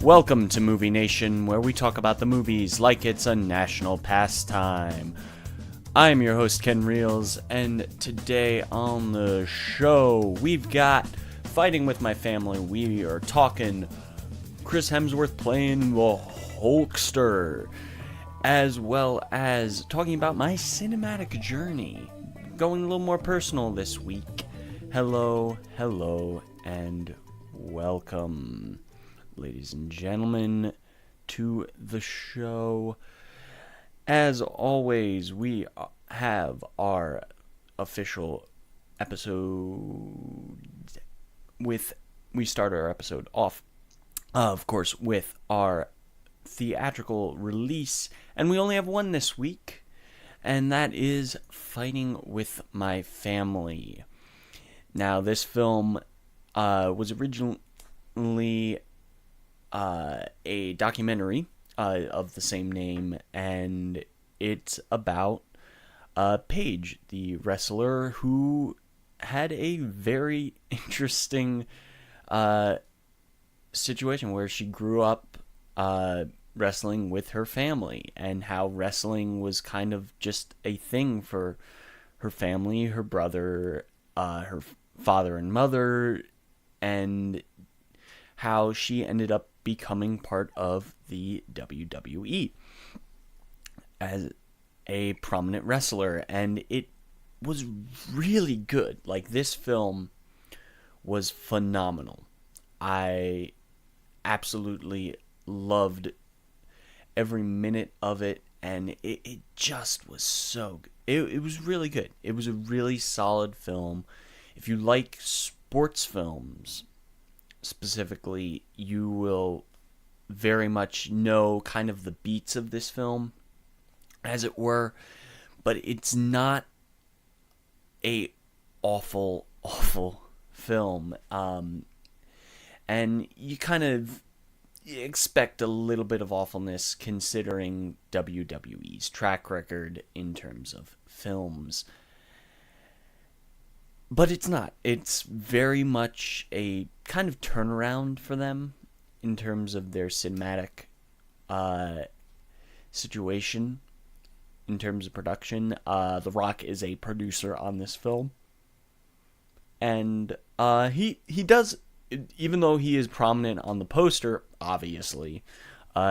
Welcome to Movie Nation, where we talk about the movies like it's a national pastime. I'm your host, Ken Reels, and today on the show, we've got Fighting With My Family. We are talking Chris Hemsworth playing the Hulkster, as well as talking about my cinematic journey, going a little more personal this week. Hello, and welcome, ladies and gentlemen, to the show. As always, we have our official episode we start our episode off, of course, with our theatrical release, and we only have one this week, and that is Fighting With My Family. Now, this film was originally a documentary of the same name, and it's about Paige, the wrestler, who had a very interesting situation where she grew up wrestling with her family, and how wrestling was kind of just a thing for her family, her brother, her father and mother, and how she ended up becoming part of the WWE as a prominent wrestler. And it was really good. Like, this film was phenomenal. I absolutely loved every minute of it, and it just was so good. It was really good. It was a really solid film. If you like sports films specifically, you will very much know kind of the beats of this film, as it were, but it's not a awful film, and you kind of expect a little bit of awfulness considering WWE's track record in terms of films. But it's not. It's very much a kind of turnaround for them in terms of their cinematic situation, in terms of production. The Rock is a producer on this film. And he does, even though he is prominent on the poster, obviously,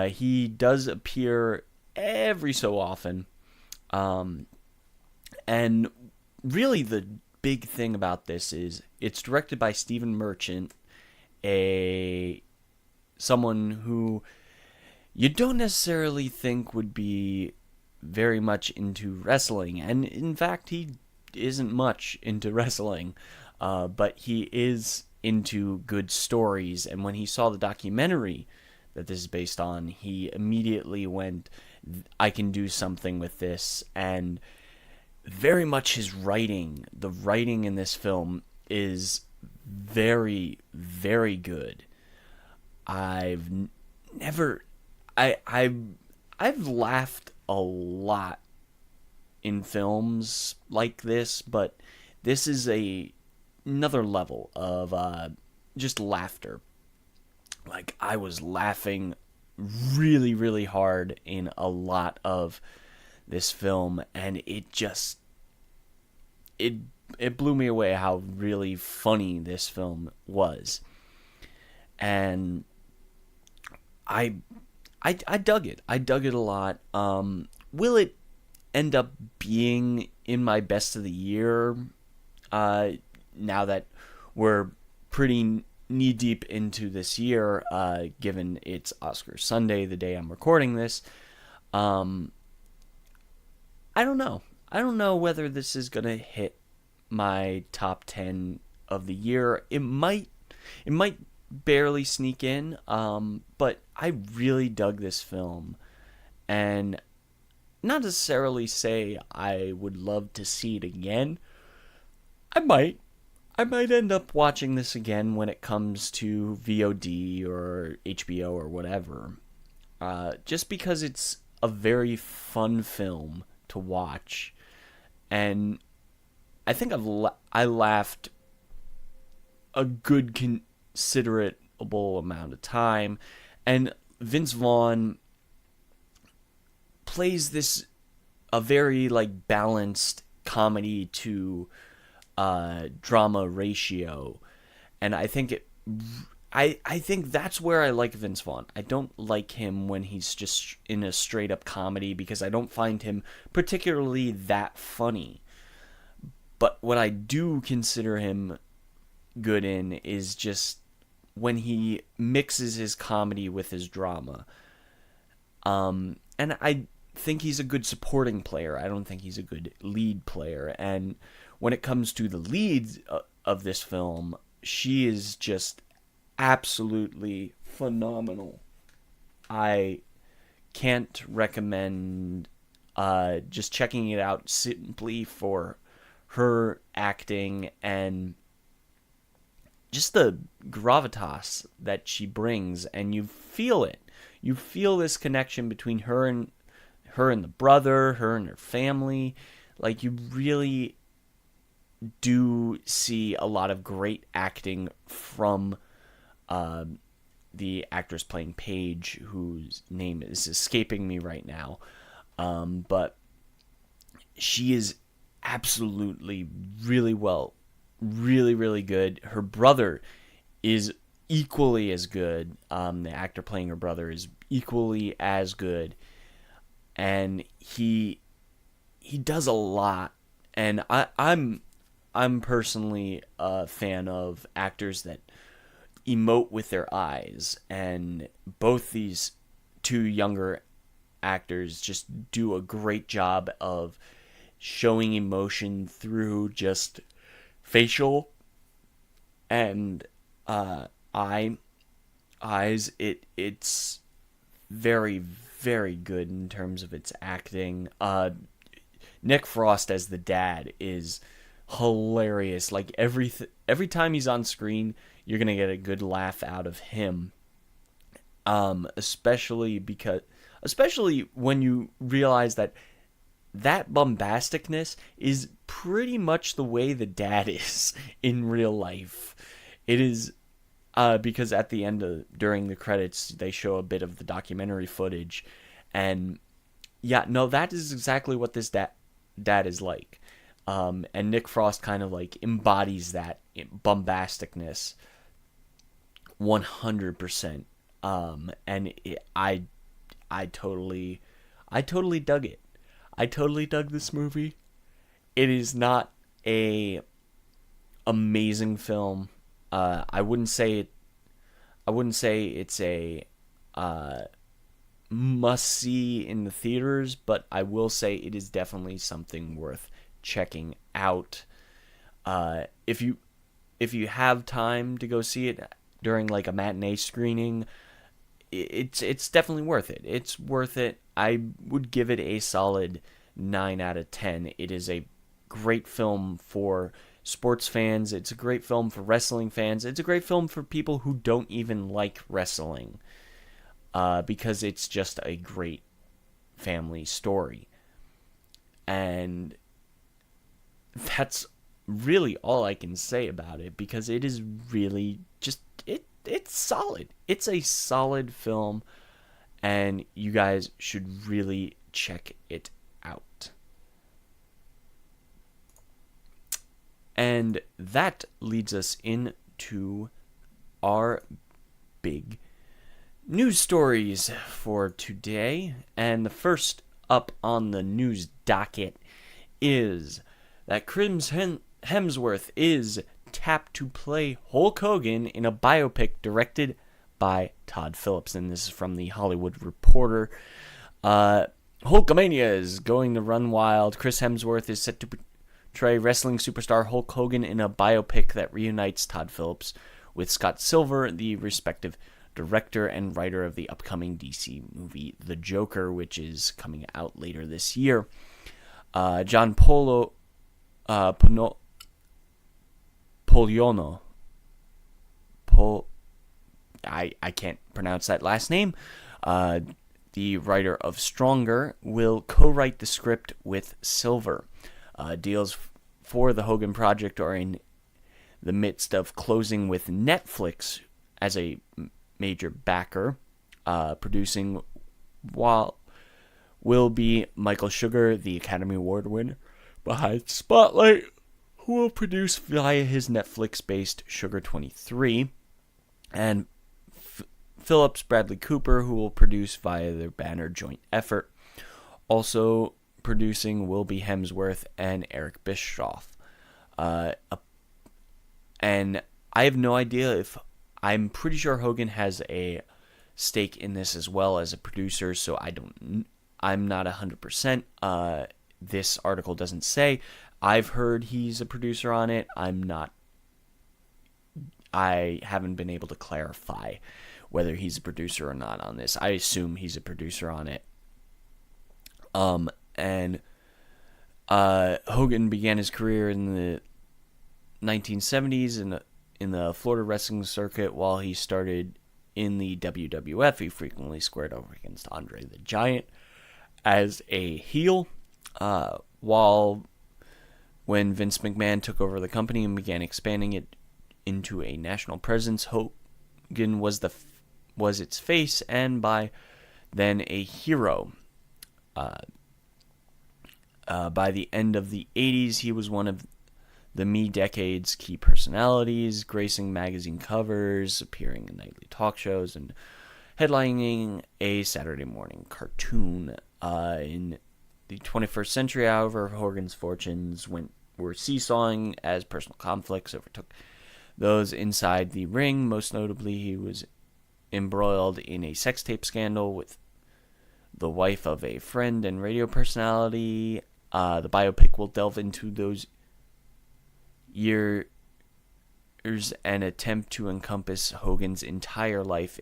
he does appear every so often. And really the big thing about this is it's directed by Stephen Merchant, someone who you don't necessarily think would be very much into wrestling, and in fact he isn't much into wrestling, but he is into good stories. And when he saw the documentary that this is based on, he immediately went, I can do something with this. And very much his writing, the writing in this film is very, very good. I've laughed a lot in films like this, but this is another level of just laughter. Like, I was laughing really, really hard in a lot of this film, and it blew me away how really funny this film was. And I dug it. I dug it a lot. Will it end up being in my best of the year? Now that we're pretty knee deep into this year, given it's Oscar Sunday, the day I'm recording this, I don't know. I don't know whether this is gonna hit my top 10 of the year. It might barely sneak in, but I really dug this film, and not necessarily say I would love to see it again. I might end up watching this again when it comes to VOD or HBO or whatever, just because it's a very fun film to watch, and I think I laughed a good considerable amount of time, And Vince Vaughn plays this a very like balanced comedy to drama ratio, and I think I think that's where I like Vince Vaughn. I don't like him when he's just in a straight up comedy because I don't find him particularly that funny. But what I do consider him good in is just when he mixes his comedy with his drama. And I think he's a good supporting player. I don't think he's a good lead player. And when it comes to the lead of this film, she is just absolutely phenomenal. I can't recommend just checking it out simply for her acting and just the gravitas that she brings, and you feel it. You feel this connection between her and the brother, her and her family. Like, you really do see a lot of great acting from the actress playing Paige, whose name is escaping me right now. But she is absolutely really good. Her brother is equally as good. The actor playing her brother is equally as good, and he does a lot. And I'm personally a fan of actors that emote with their eyes, and both these two younger actors just do a great job of showing emotion through just facial and eyes. It's very, very good in terms of its acting. Nick Frost as the dad is hilarious. Like, every time he's on screen, you're gonna get a good laugh out of him. Especially when you realize that bombasticness is pretty much the way the dad is in real life. It is because at the end during the credits, they show a bit of the documentary footage, and yeah, no, that is exactly what this dad is like. And Nick Frost kind of like embodies that bombasticness 100%. And I totally dug it. I totally dug this movie. It is not a amazing film. I wouldn't say it's a must see in the theaters, but I will say it is definitely something worth checking out. If you have time to go see it during like a matinee screening, it's definitely worth it. It's worth it. I would give it a solid 9 out of 10. It is a great film for sports fans. It's a great film for wrestling fans. It's a great film for people who don't even like wrestling, because it's just a great family story. And that's really all I can say about it, because it is really just it's solid. It's a solid film, and you guys should really check it out. And that leads us into our big news stories for today. And the first up on the news docket is that Chris Hemsworth is tapped to play Hulk Hogan in a biopic directed by Todd Phillips. And this is from the Hollywood Reporter. Hulkamania is going to run wild. Chris Hemsworth is set to portray wrestling superstar Hulk Hogan in a biopic that reunites Todd Phillips with Scott Silver, the respective director and writer of the upcoming DC movie The Joker, which is coming out later this year. John Poliono. I can't pronounce that last name. The writer of Stronger will co-write the script with Silver. Deals for the Hogan project are in the midst of closing with Netflix as a major backer. Producing while will be Michael Sugar, the Academy Award winner behind Spotlight, who will produce via his Netflix-based Sugar 23, and Phillips Bradley Cooper, who will produce via their banner joint effort. Also producing will be Hemsworth and Eric Bischoff. And I have no idea if... I'm pretty sure Hogan has a stake in this as well as a producer, so I'm not 100%. This article doesn't say. I've heard he's a producer on it. I haven't been able to clarify whether he's a producer or not on this. I assume he's a producer on it. And Hogan began his career in the 1970s in the Florida wrestling circuit. While he started in the WWF, he frequently squared over against Andre the Giant as a heel. When Vince McMahon took over the company and began expanding it into a national presence, Hogan was its face, and by then a hero. By the end of the 80s, he was one of the Decade's key personalities, gracing magazine covers, appearing in nightly talk shows, and headlining a Saturday morning cartoon. In the 21st century, however, Hogan's fortunes were seesawing as personal conflicts overtook those inside the ring. Most notably, he was embroiled in a sex tape scandal with the wife of a friend and radio personality. The biopic will delve into those years and attempt to encompass Hogan's entire life.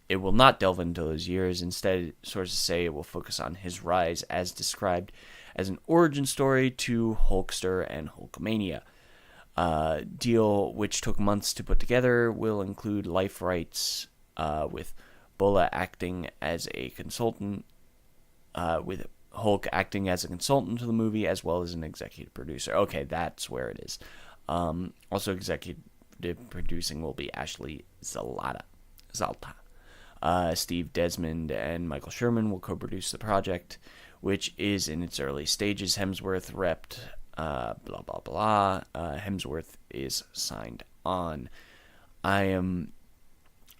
It will not delve into those years. Instead, sources say it will focus on his rise as described as an origin story to Hulkster and Hulkamania. Deal, which took months to put together, will include life rights with Bola acting as a consultant, with Hulk acting as a consultant to the movie, as well as an executive producer. Okay, that's where it is. Also, executive producing will be Ashley Zalta. Steve Desmond and Michael Sherman will co-produce the project, which is in its early stages. Hemsworth repped, blah, blah, blah. Hemsworth is signed on. I'm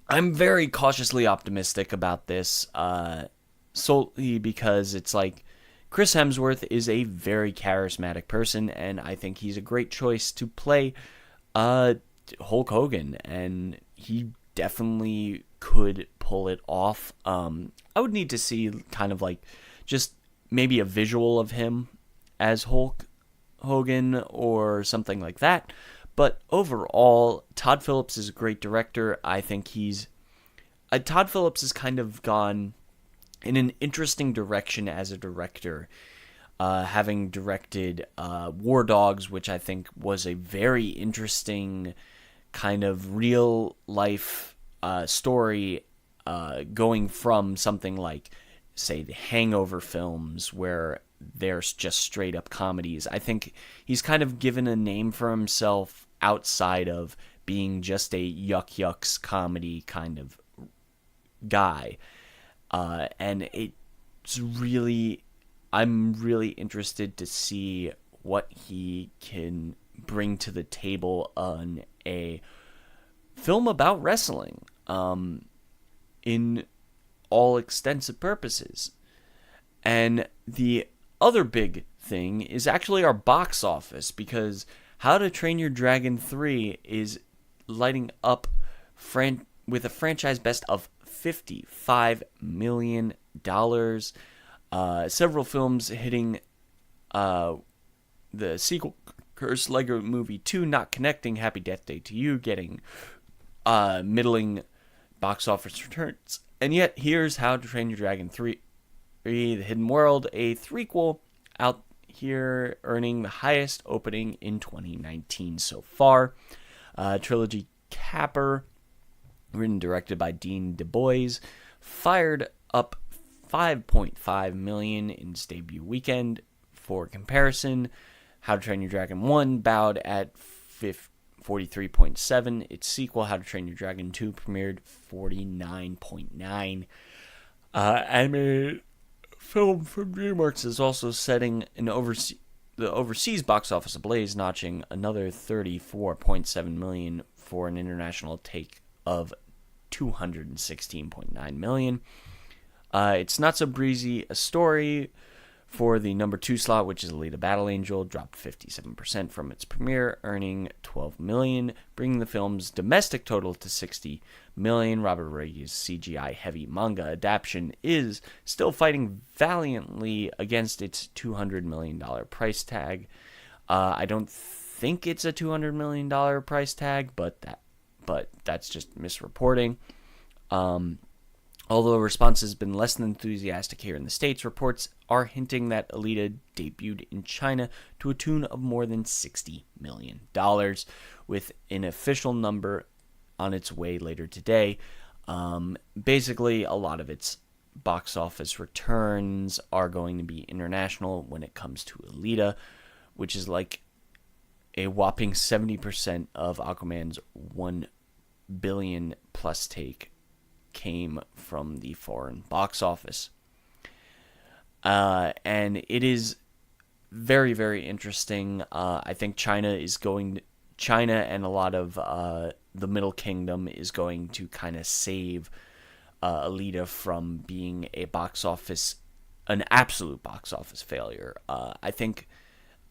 very cautiously optimistic about this, solely because it's like Chris Hemsworth is a very charismatic person, and I think he's a great choice to play Hulk Hogan, and he definitely could pull it off. I would need to see kind of like just maybe a visual of him as Hulk Hogan or something like that. But overall, Todd Phillips is a great director. I think Todd Phillips has kind of gone in an interesting direction as a director, having directed War Dogs, which I think was a very interesting kind of real life story, going from something like, say, the Hangover films, where there's just straight up comedies. I think he's kind of given a name for himself outside of being just a yucks comedy kind of guy. And I'm really interested to see what he can bring to the table on a film about wrestling, in all extensive purposes. And the other big thing is actually our box office, because How to Train Your Dragon 3 is lighting up with a franchise best of $55 million. Several films hitting the sequel, Cursed Lego Movie 2, not connecting, Happy Death Day to You, getting middling box office returns. And yet, here's How to Train Your Dragon 3, The Hidden World, a threequel, out here earning the highest opening in 2019 so far. Trilogy capper, written and directed by Dean DuBois, fired up $5.5 million in its debut weekend. For comparison, How to Train Your Dragon 1 bowed at 43.7. Its sequel, How to Train Your Dragon 2, premiered 49.9. Animated film from DreamWorks is also setting the overseas box office ablaze, notching another 34.7 million for an international take of 216.9 million. It's not so breezy a story for the number 2 slot, which is Alita Battle Angel, dropped 57% from its premiere, earning 12 million, bringing the film's domestic total to 60 million. Robert Rodriguez's CGI-heavy manga adaptation is still fighting valiantly against its $200 million price tag. I don't think it's a $200 million price tag, but that's just misreporting. Although response has been less than enthusiastic here in the States, reports are hinting that Alita debuted in China to a tune of more than $60 million, with an official number on its way later today. Basically, a lot of its box office returns are going to be international when it comes to Alita, which is like a whopping 70% of Aquaman's $1 billion plus take came from the foreign box office. And it is very, very interesting. I think China and a lot of the Middle Kingdom is going to kind of save Alita from being an absolute box office failure. I think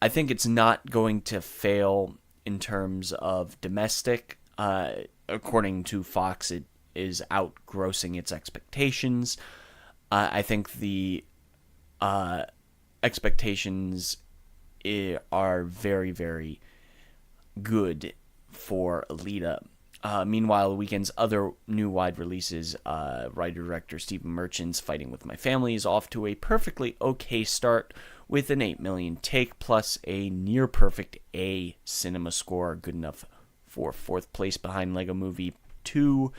it's not going to fail in terms of domestic. According to Fox, it is outgrossing its expectations. I think the expectations are very, very good for Alita. Meanwhile, the weekend's other new wide releases, writer-director Stephen Merchant's Fighting With My Family is off to a perfectly okay start with an 8 million take plus a near-perfect A cinema score, good enough for 4th place behind Lego Movie 2.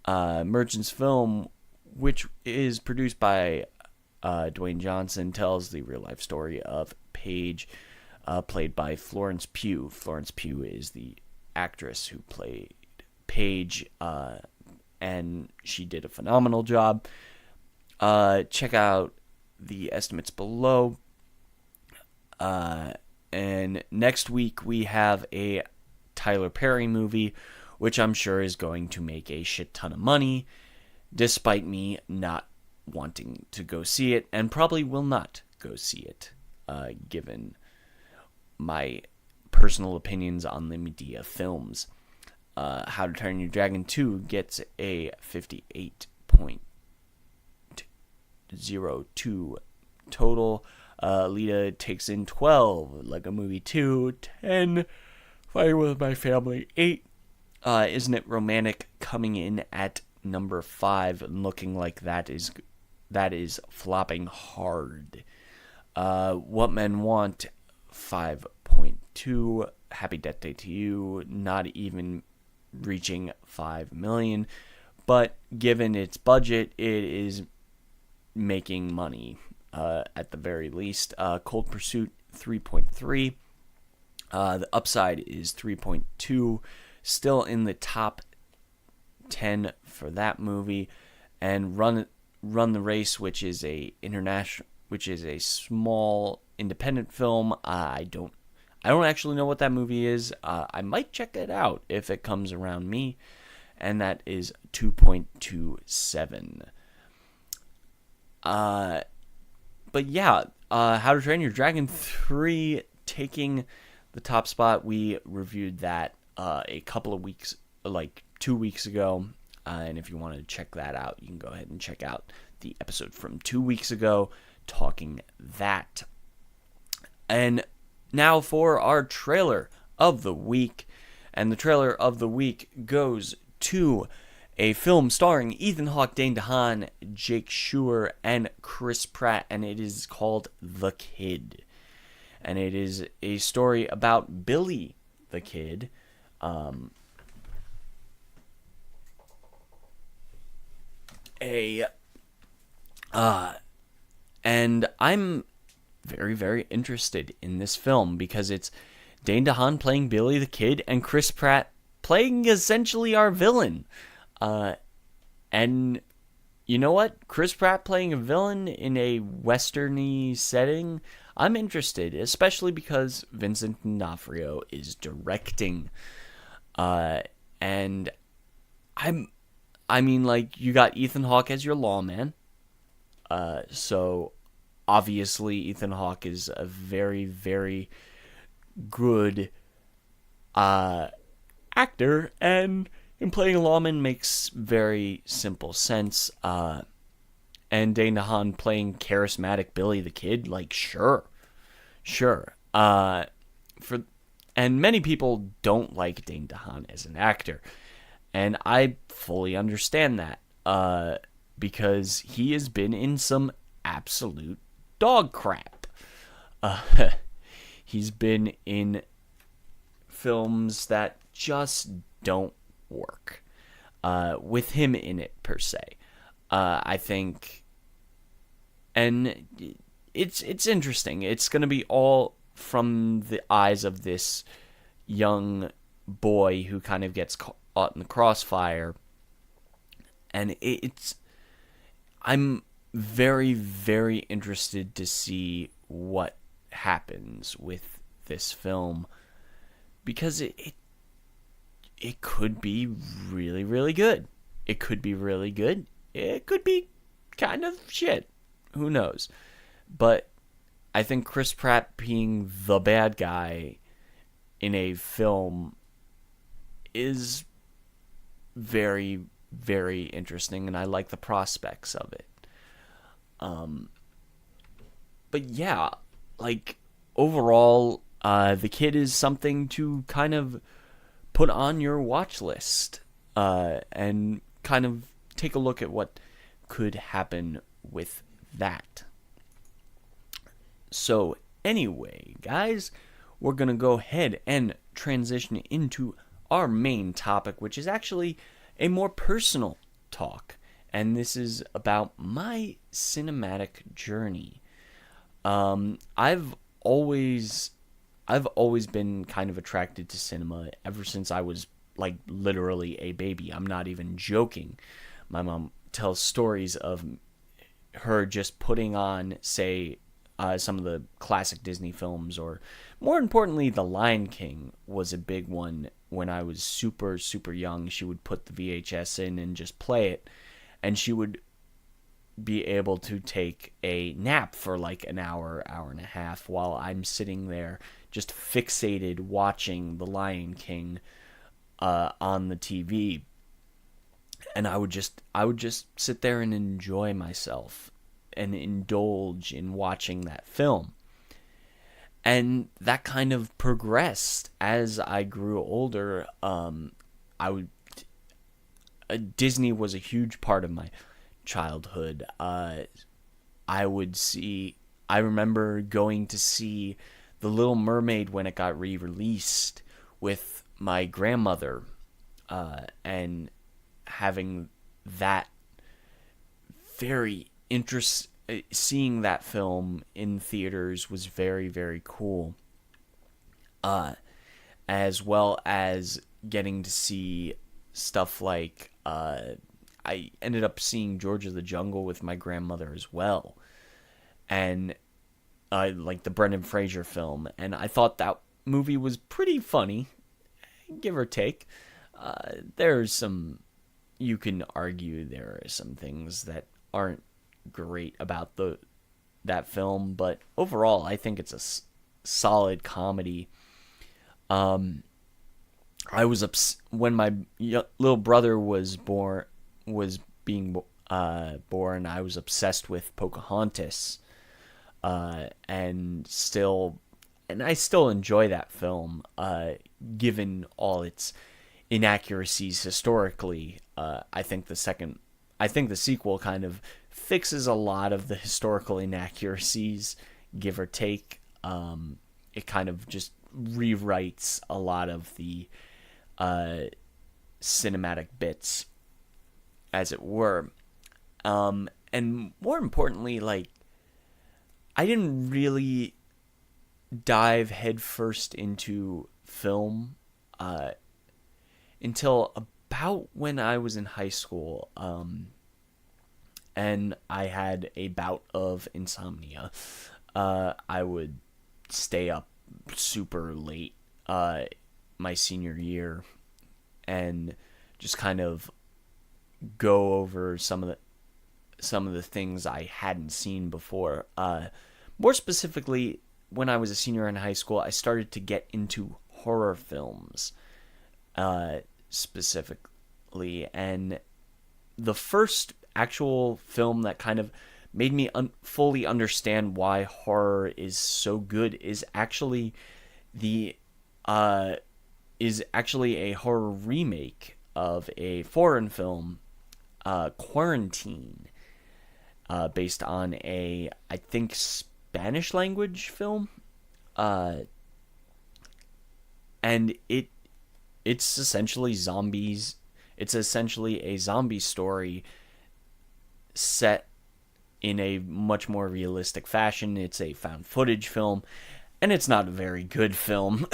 Merchant's film, which is produced by Dwayne Johnson, tells the real-life story of Paige, played by Florence Pugh. Florence Pugh is the actress who played Paige, and she did a phenomenal job. Check out the estimates below. And next week we have a Tyler Perry movie, which I'm sure is going to make a shit ton of money, despite me not wanting to go see it, and probably will not go see it, given my personal opinions on the Medea films. How to Train Your Dragon 2 gets a 58.02 total. Alita takes in 12. Lego Movie 2, 10. Fighting With My Family, 8. Isn't It Romantic coming in at number 5 and looking like that is flopping hard. What Men Want, 5.2. Happy Death Day to You, not even reaching 5 million, but given its budget, it is making money at the very least. Cold Pursuit, 3.3. The Upside is 3.2. Still in the top 10 for that movie. And Run the Race, which is a small independent film. I don't actually know what that movie is. I might check it out if it comes around me. And that is 2.27. But yeah, How to Train Your Dragon 3 taking the top spot. We reviewed that a couple of weeks, like 2 weeks ago. And if you want to check that out, you can go ahead and check out the episode from 2 weeks ago talking that. And now for our trailer of the week. And the trailer of the week goes to a film starring Ethan Hawke, Dane DeHaan, Jake Schur, and Chris Pratt. And it is called The Kid. And it is a story about Billy the Kid. And I'm very, very interested in this film because it's Dane DeHaan playing Billy the Kid, and Chris Pratt playing essentially our villain. And you know what? Chris Pratt playing a villain in a westerny setting, I'm interested, especially because Vincent D'Onofrio is directing. And I mean, like, you got Ethan Hawke as your lawman. So obviously Ethan Hawke is a very, very good actor, and him playing a lawman makes very simple sense. And Dane DeHaan playing charismatic Billy the Kid, like, sure. And many people don't like Dane DeHaan as an actor, and I fully understand that, because he has been in some absolute dog crap. He's been in films that just don't work, with him in it, per se. I think, and it's interesting. It's going to be all from the eyes of this young boy who kind of gets caught in the crossfire, and I'm very, very interested to see what happens with this film, because it could be really, really good. It could be really good. It could be kind of shit. Who knows? But I think Chris Pratt being the bad guy in a film is very, very interesting, and I like the prospects of it. But yeah, like, overall, The Kid is something to kind of put on your watch list, and kind of take a look at what could happen with that. So anyway, guys, we're going to go ahead and transition into our main topic, which is actually a more personal talk. And this is about my cinematic journey. I've always been kind of attracted to cinema ever since I was, like, literally a baby. I'm not even joking. My mom tells stories of her just putting on, say, some of the classic Disney films, or more importantly, The Lion King was a big one when I was super, super young. She would put the VHS in and just play it, and she would be able to take a nap for like an hour, hour and a half, while I'm sitting there just fixated watching The Lion King on the TV. And I would just sit there and enjoy myself and indulge in watching that film. And that kind of progressed as I grew older. Disney was a huge part of my childhood. I remember going to see The Little Mermaid when it got re-released with my grandmother, and having that very seeing that film in theaters was very, very cool. As well as getting to see stuff like, I ended up seeing George of the Jungle with my grandmother as well. And like the Brendan Fraser film. And I thought that movie was pretty funny, give or take. There's some, you can argue there are some things that aren't great about that film, but overall I think it's a solid comedy. I was when my little brother was being born. I was obsessed with Pocahontas, and I still enjoy that film, given all its inaccuracies historically. I think the sequel kind of fixes a lot of the historical inaccuracies, give or take. It kind of just rewrites a lot of the cinematic bits, as it were. And more importantly, like, I didn't really dive headfirst into film uh, until about when I was in high school, and I had a bout of insomnia. I would stay up super late my senior year and just kind of go over some of the things I hadn't seen before. More specifically, when I was a senior in high school, I started to get into horror films, specifically, and the first actual film that kind of made me fully understand why horror is so good the uh, is actually a horror remake of a foreign film, Quarantine, based on a, I think, Spanish language film, uh, and it's essentially zombies. It's essentially a zombie story set in a much more realistic fashion. It's a found footage film, and it's not a very good film.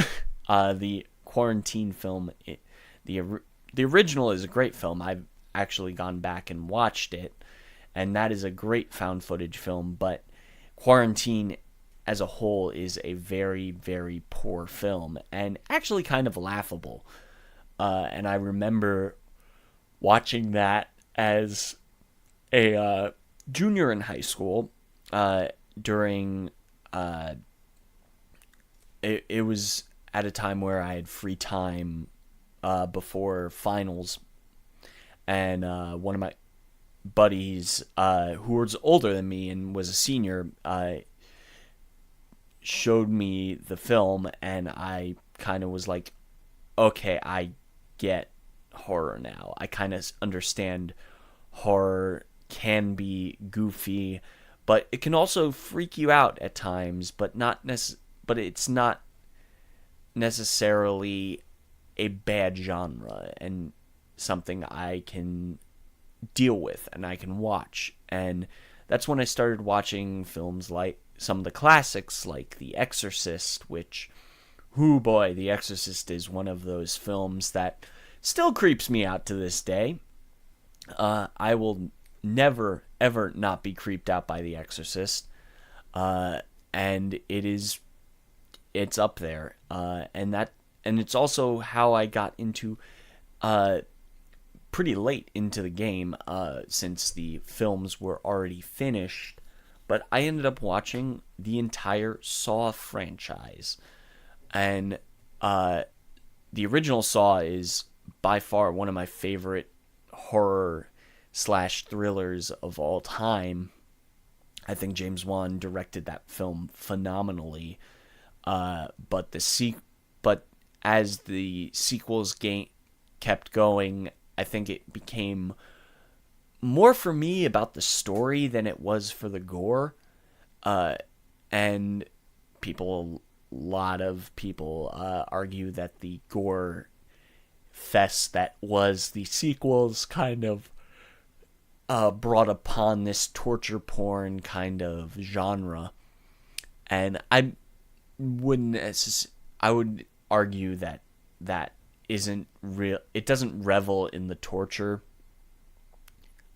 The Quarantine film, the the original is a great film. I've actually gone back and watched it, and that is a great found footage film. But Quarantine as a whole is a very, very poor film and actually kind of laughable. And I remember watching that as a junior in high school, during it was at a time where I had free time before finals, and one of my buddies, who was older than me and was a senior, showed me the film, and I kind of was like, okay, I get horror now. I kind of understand horror can be goofy, but it can also freak you out at times, but it's not necessarily a bad genre and something I can deal with and I can watch. And that's when I started watching films like some of the classics like The Exorcist, which, oh boy, The Exorcist is one of those films that still creeps me out to this day. I will never, ever not be creeped out by The Exorcist. And it's up there. And it's also how I got into, pretty late into the game, since the films were already finished. But I ended up watching the entire Saw franchise. And the original Saw is by far one of my favorite horror / thrillers of all time. I think James Wan directed that film phenomenally. But as the sequels kept going, I think it became more for me about the story than it was for the gore. And a lot of people argue that the gore fest that was the sequels kind of brought upon this torture porn kind of genre. And I would argue that isn't real. It doesn't revel in the torture.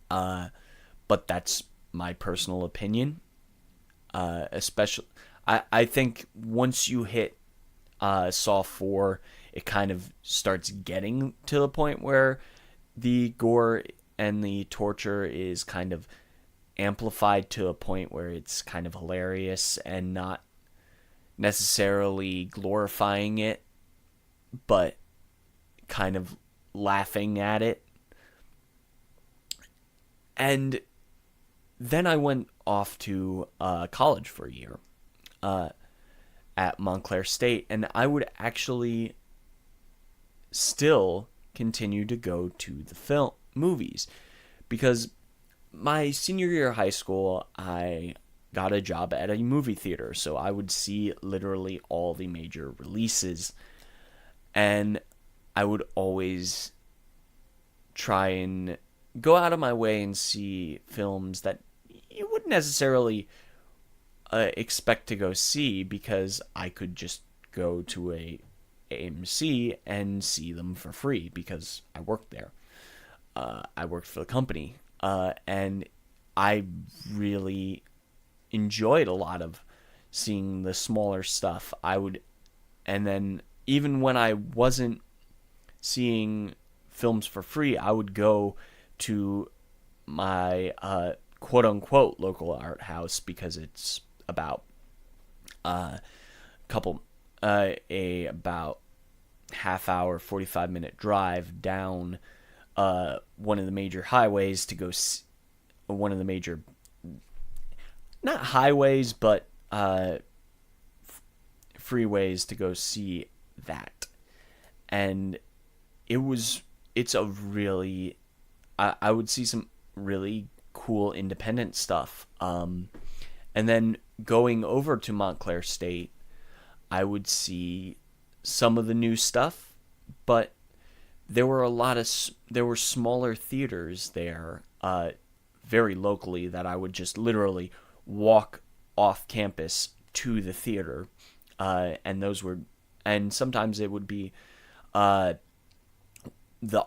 But that's my personal opinion. Especially, I think once you hit Saw 4, it kind of starts getting to the point where the gore and the torture is kind of amplified to a point where it's kind of hilarious and not necessarily glorifying it, but kind of laughing at it. And then I went off to college for a year at Montclair State, and I would actually still continue to go to the movies, because my senior year of high school, I got a job at a movie theater, so I would see literally all the major releases, and I would always try and go out of my way and see films that you wouldn't necessarily expect to go see, because I could just go to a AMC and see them for free because I worked there. I worked for the company, and I really enjoyed a lot of seeing the smaller stuff. And then even when I wasn't seeing films for free, I would go to my quote unquote local art house, because it's about couple a about half hour 45-minute drive down one of the major highways to go one of the major, not highways, but freeways to go see that. And it's a really, I would see some really cool independent stuff. And then going over to Montclair State, I would see some of the new stuff, but there were smaller theaters there, very locally, that I would just literally walk off campus to the theater, and sometimes it would be, the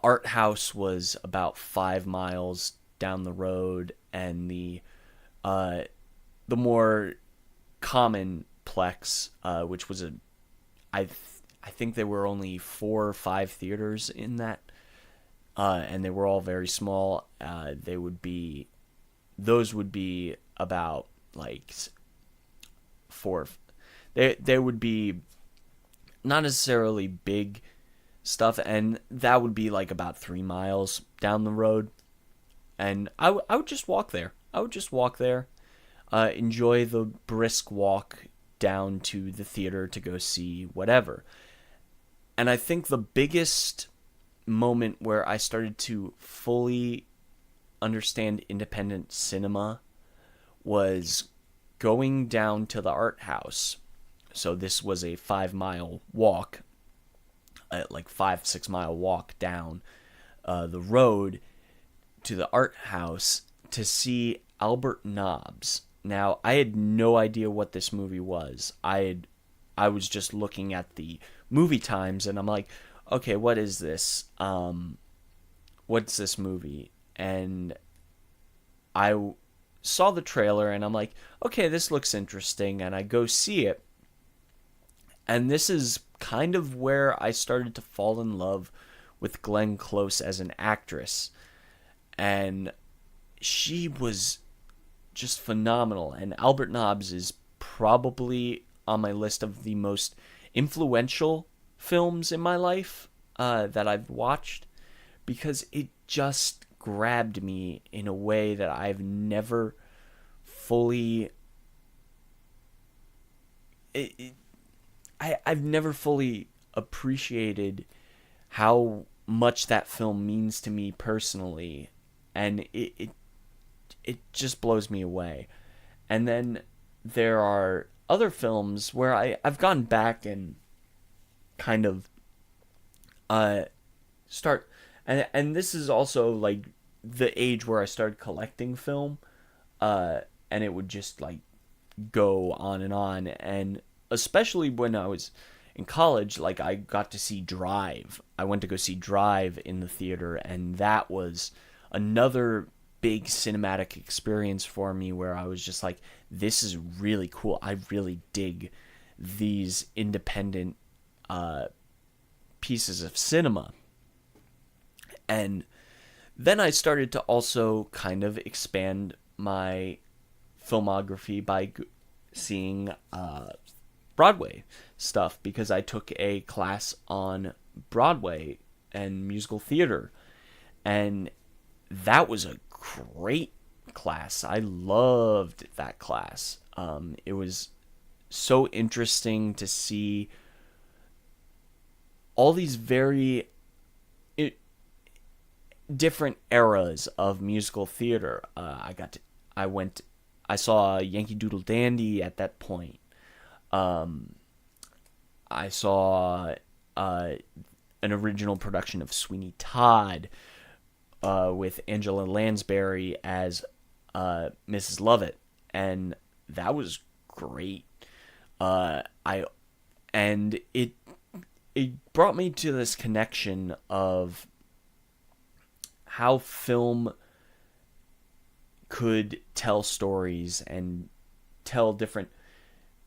art house was about 5 miles down the road, and the more common plex, which was I think there were only 4 or 5 theaters in that, and they were all very small. Those would be about like 4. They would be not necessarily big stuff, and that would be like about 3 miles down the road. And I would just walk there. Enjoy the brisk walk down to the theater to go see whatever. And I think the biggest moment where I started to fully understand independent cinema was going down to the art house. So this was a 5-mile walk, like 5-6 mile walk down the road to the art house to see Albert Nobbs. Now, I had no idea what this movie was. I was just looking at the movie times, and I'm like, okay, what is this? What's this movie? And I saw the trailer, and I'm like, okay, this looks interesting, and I go see it. And this is kind of where I started to fall in love with Glenn Close as an actress. And she was just phenomenal. And Albert Nobbs is probably on my list of the most influential films in my life that I've watched, because it just grabbed me in a way that I've never fully I've never fully appreciated how much that film means to me personally, and it just blows me away. And then there are other films where I've gone back and kind of start, and this is also like the age where I started collecting film, and it would just like go on, and especially when I was in college, like I got to see Drive. I went to go see Drive in the theater, and that was another big cinematic experience for me where I was just like, this is really cool. I really dig these independent pieces of cinema. And then I started to also kind of expand my filmography by seeing Broadway stuff, because I took a class on Broadway and musical theater, and that was a great class. I loved that class. It was so interesting to see all these very different eras of musical theater. I saw Yankee Doodle Dandy at that point. I saw an original production of Sweeney Todd with Angela Lansbury as Mrs. Lovett, and that was great. I and it brought me to this connection of how film could tell stories and tell different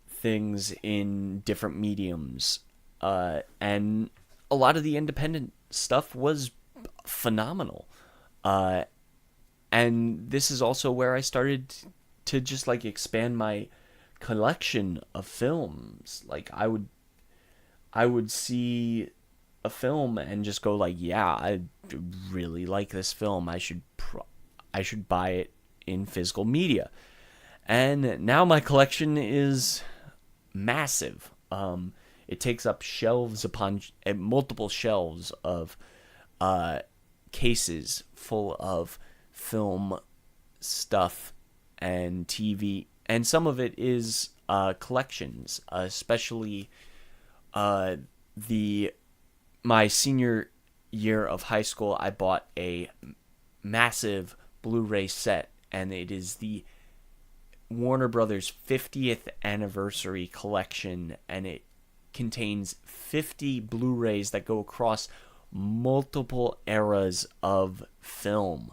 things in different mediums. And a lot of the independent stuff was phenomenal. And this is also where I started to just like expand my collection of films. Like I would see a film and just go like, yeah, I really like this film. I should buy it in physical media. And now my collection is massive. It takes up shelves upon multiple shelves of cases full of film stuff and TV, and some of it is collections, especially my senior year of high school. I bought a massive Blu-ray set, and it is the Warner Brothers 50th anniversary collection, and it contains 50 Blu-rays that go across multiple eras of film.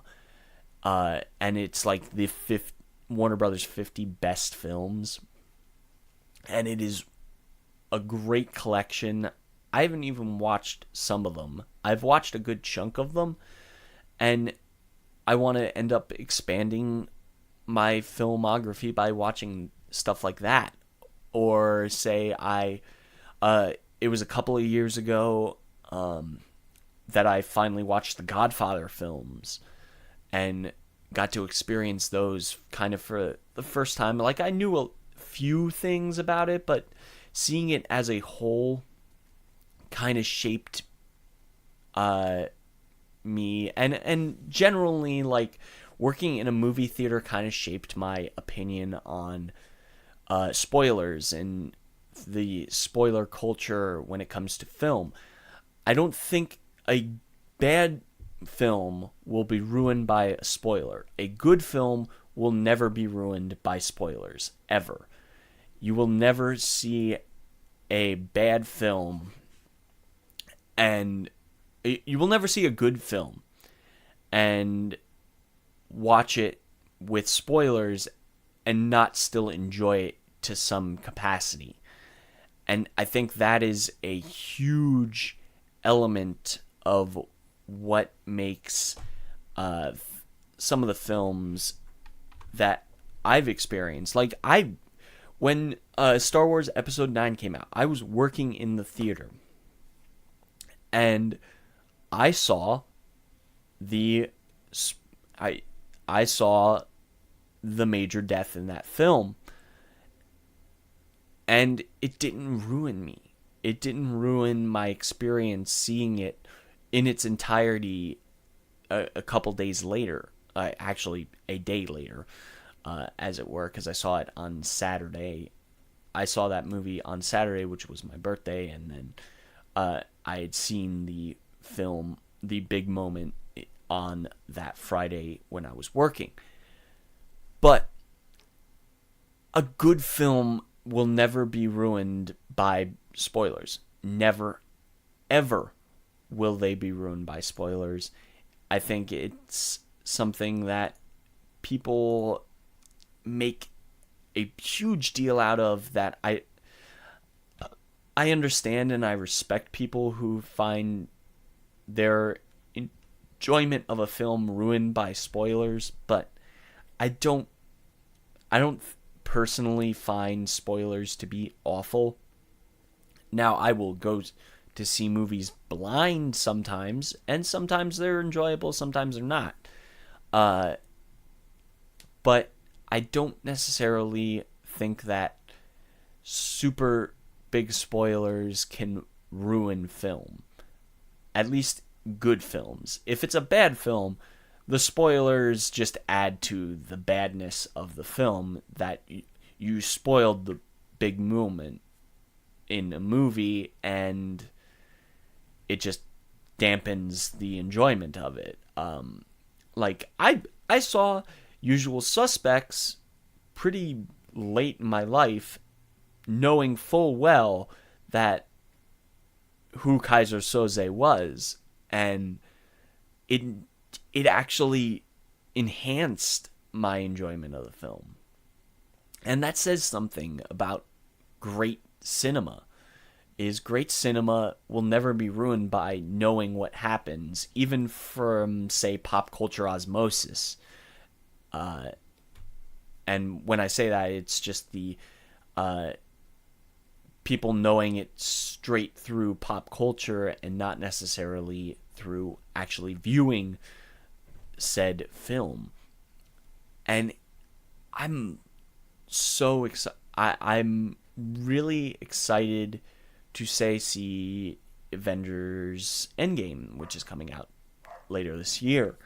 And it's like the Warner Brothers 50 best films. And it is a great collection. I haven't even watched some of them. I've watched a good chunk of them. And I want to end up expanding my filmography by watching stuff like that. Or say it was a couple of years ago that I finally watched the Godfather films and got to experience those kind of for the first time. Like, I knew a few things about it, but seeing it as a whole kind of shaped me. And generally, like, working in a movie theater kind of shaped my opinion on spoilers and the spoiler culture when it comes to film. I don't think a bad film will be ruined by a spoiler. A good film will never be ruined by spoilers, ever. You will never see a bad film, and you will never see a good film and watch it with spoilers and not still enjoy it to some capacity. And I think that is a huge element of what makes some of the films that I've experienced. Like, when Star Wars Episode 9 came out, I was working in the theater. And I saw I saw the major death in that film. And it didn't ruin me. It didn't ruin my experience seeing it in its entirety a couple days later. Actually, a day later, as it were, because I saw it on Saturday. I saw that movie on Saturday, which was my birthday, and then I had seen the film, The Big Moment, on that Friday when I was working. But a good film will never be ruined by spoilers. Never, ever will they be ruined by spoilers. I think it's something that people make a huge deal out of, that I understand, and I respect people who find their enjoyment of a film ruined by spoilers, but I don't personally find spoilers to be awful. Now, I will go to see movies blind sometimes, and sometimes they're enjoyable, sometimes they're not. But I don't necessarily think that super big spoilers can ruin film. At least good films. If it's a bad film, the spoilers just add to the badness of the film, that you spoiled the big moment in a movie, and it just dampens the enjoyment of it. Like, I saw Usual Suspects pretty late in my life, knowing full well that who Kaiser Soze was, and it actually enhanced my enjoyment of the film. And that says something about great cinema. Is great cinema will never be ruined by knowing what happens, even from, say, pop culture osmosis. And when I say that, it's just the people knowing it straight through pop culture and not necessarily through actually viewing said film. And I'm so excited. I'm really excited to see Avengers Endgame, which is coming out later this year.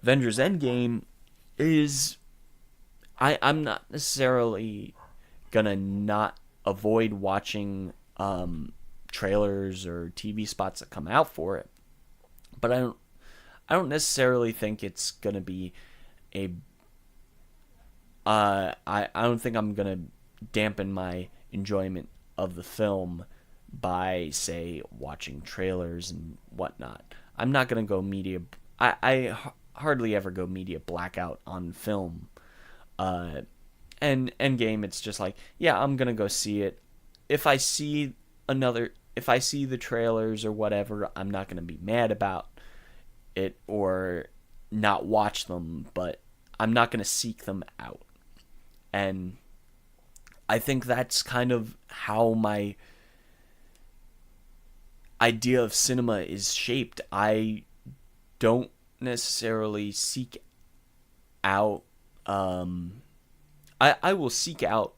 Avengers Endgame is... I'm not necessarily gonna not avoid watching trailers or TV spots that come out for it, but I don't necessarily think it's gonna be a... I don't think I'm gonna dampen my enjoyment of the film by, say, watching trailers and whatnot. I'm not gonna go media... I hardly ever go media blackout on film. And Endgame, it's just like, yeah, I'm gonna go see it. If I see the trailers or whatever, I'm not gonna be mad about it or not watch them, but I'm not gonna seek them out. And I think that's kind of how my idea of cinema is shaped. I don't necessarily seek out... I will seek out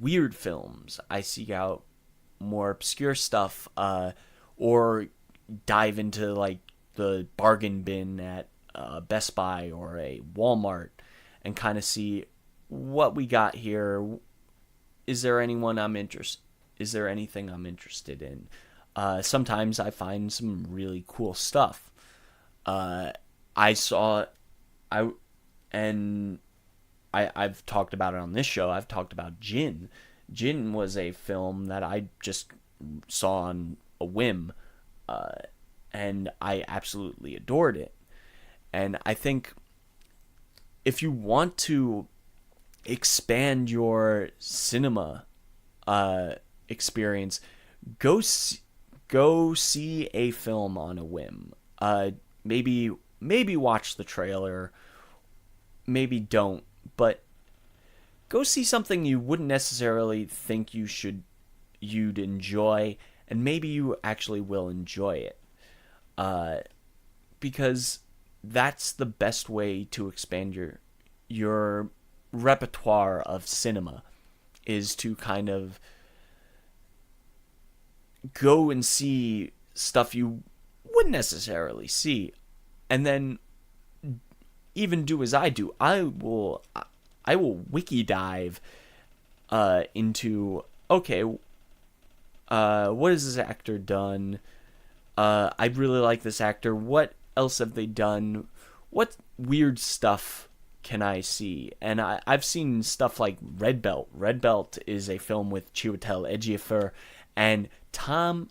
weird films. I seek out more obscure stuff, or dive into like the bargain bin at Best Buy or a Walmart and kind of see what we got here. Is there anything I'm interested in? Sometimes I find some really cool stuff. I've talked about it on this show. I've talked about Jin. Jin was a film that I just saw on a whim, and I absolutely adored it. And I think if you want to expand your cinema experience, go see a film on a whim. Maybe watch the trailer, maybe don't, but go see something you wouldn't necessarily think you'd enjoy, and maybe you actually will enjoy it. Because that's the best way to expand your repertoire of cinema, is to kind of go and see stuff you wouldn't necessarily see, and then even do as I do. I will wiki dive into, okay, what has this actor done? I really like this actor. What else have they done? What weird stuff can I see? And I've seen stuff like Red Belt. Red Belt is a film with Chiwetel Ejiofor and Tim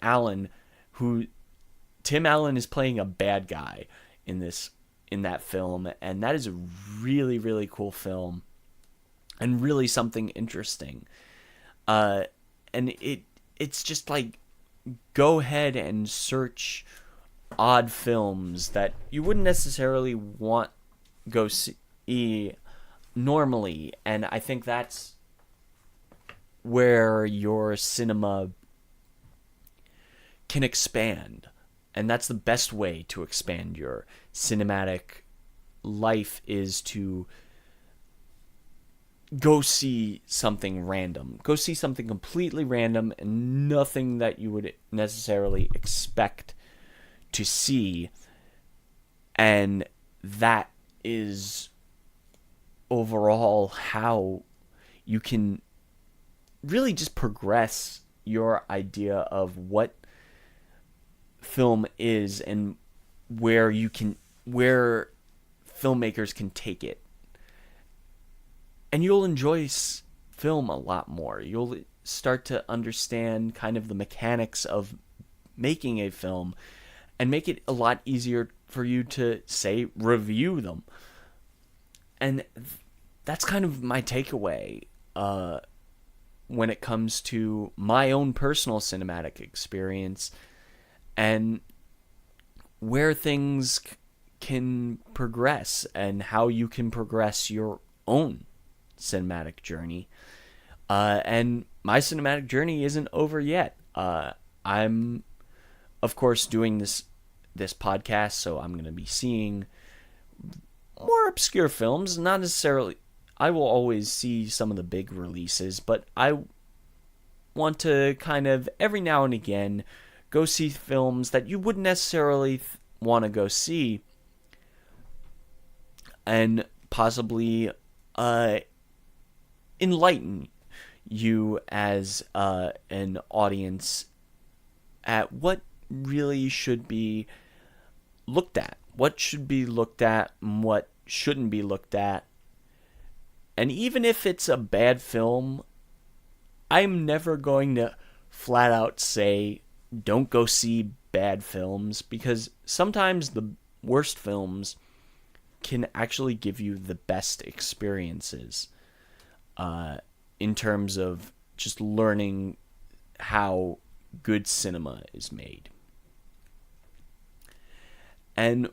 Allen, who Tim Allen is playing a bad guy in that film, and that is a really, really cool film and really something interesting. And it's just like, go ahead and search odd films that you wouldn't necessarily want go see normally, and I think that's where your cinema can expand. And that's the best way to expand your cinematic life, is to go see something random. Go see something completely random and nothing that you would necessarily expect to see. And that is overall how you can really just progress your idea of what film is and where filmmakers can take it. And you'll enjoy film a lot more. You'll start to understand kind of the mechanics of making a film and make it a lot easier for you to, say, review them. And that's kind of my takeaway when it comes to my own personal cinematic experience and where things can progress and how you can progress your own cinematic journey. And my cinematic journey isn't over yet. I'm, of course, doing this podcast, so I'm going to be seeing more obscure films. Not necessarily, I will always see some of the big releases, but I want to kind of every now and again go see films that you wouldn't necessarily want to go see, and possibly enlighten you as an audience at what really should be looked at, what should be looked at, and what shouldn't be looked at. And even if it's a bad film, I'm never going to flat out say, don't go see bad films, because sometimes the worst films can actually give you the best experiences in terms of just learning how good cinema is made. And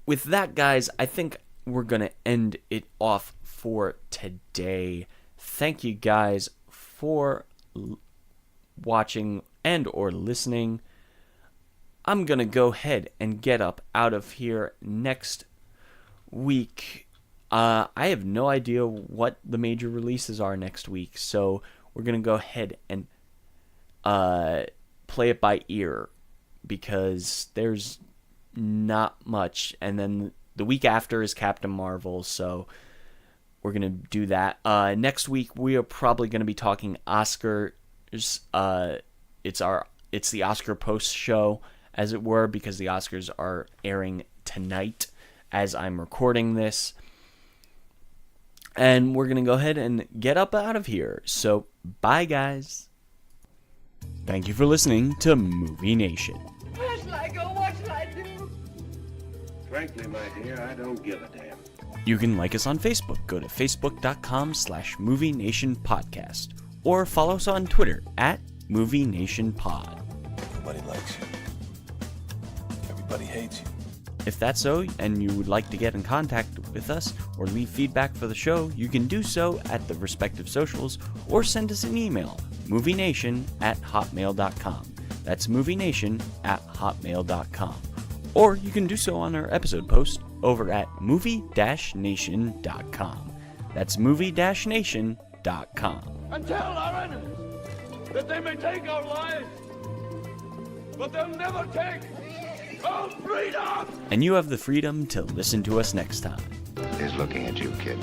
with that, guys, I think we're going to end it off for today. Thank you guys for watching and or listening. I'm going to go ahead and get up out of here next week. I have no idea what the major releases are next week, so we're going to go ahead and play it by ear, because there's not much. And then the week after is Captain Marvel, so we're going to do that. Next week, we are probably going to be talking Oscars. It's the Oscar post show, as it were, because the Oscars are airing tonight as I'm recording this. And we're going to go ahead and get up out of here. So, bye, guys. Thank you for listening to Movie Nation. Where shall I go? What shall I do? Frankly, my dear, I don't give a damn. You can like us on Facebook. Go to facebook.com/Movie Nation Podcast. Or follow us on Twitter @Movie Nation Pod. Everybody likes you. Everybody hates you. If that's so, and you would like to get in contact with us or leave feedback for the show, you can do so at the respective socials or send us an email, movienation@hotmail.com. That's movienation@hotmail.com. Or you can do so on our episode post over at movie-nation.com. That's movie-nation.com. And tell our enemies that they may take our lives, but they'll never take our freedom! And you have the freedom to listen to us next time. Is looking at you, kid.